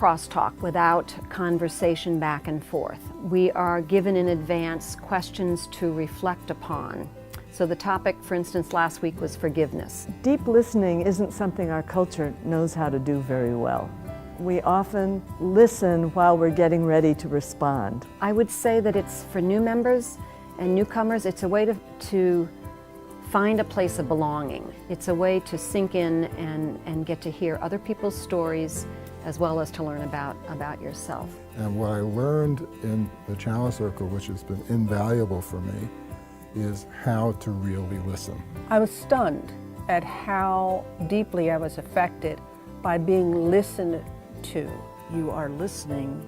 crosstalk without conversation back and forth. We are given in advance questions to reflect upon. So the topic, for instance, last week was forgiveness. Deep listening isn't something our culture knows how to do very well. We often listen while we're getting ready to respond. I would say that it's for new members and newcomers, it's a way to find a place of belonging. It's a way to sink in and get to hear other people's stories as well as to learn about yourself. And what I learned in the Chalice Circle, which has been invaluable for me, is how to really listen. I was stunned at how deeply I was affected by being listened to. You are listening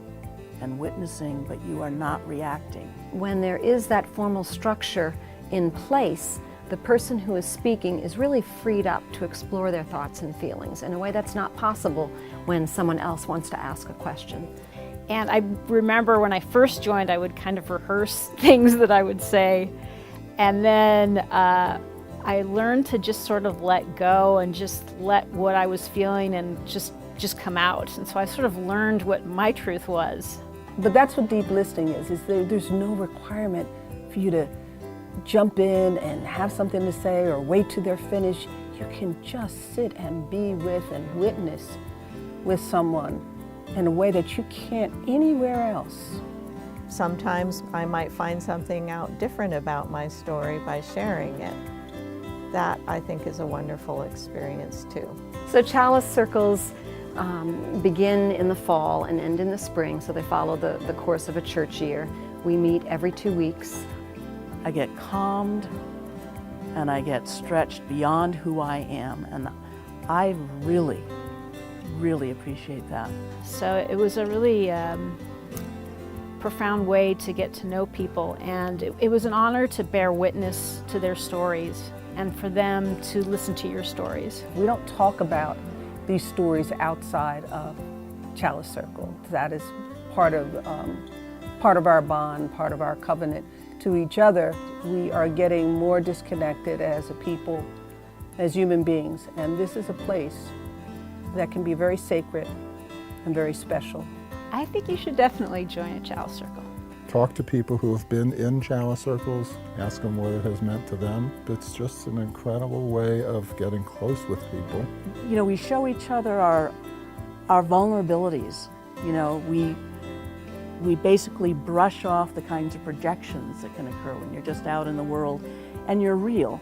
and witnessing, but you are not reacting. When there is that formal structure in place, the person who is speaking is really freed up to explore their thoughts and feelings in a way that's not possible when someone else wants to ask a question. And I remember when I first joined, I would kind of rehearse things that I would say. And then I learned to just sort of let go and just let what I was feeling and just come out. And so I sort of learned what my truth was. But that's what deep listening is there's no requirement for you to jump in and have something to say or wait till they're finished. You can just sit and be with and witness with someone in a way that you can't anywhere else. Sometimes I might find something out different about my story by sharing it. That, I think, is a wonderful experience too. So Chalice Circles begin in the fall and end in the spring, so they follow the course of a church year. We meet every 2 weeks. I get calmed and I get stretched beyond who I am, and I really, really appreciate that. So it was a really profound way to get to know people, and it was an honor to bear witness to their stories and for them to listen to your stories. We don't talk about these stories outside of Chalice Circle. That is part of our bond, part of our covenant to each other. We are getting more disconnected as a people, as human beings, and this is a place that can be very sacred and very special. I think you should definitely join a Chalice Circle. Talk to people who have been in Chalice Circles, ask them what it has meant to them. It's just an incredible way of getting close with people. You know, we show each other our vulnerabilities. You know, we basically brush off the kinds of projections that can occur when you're just out in the world and you're real.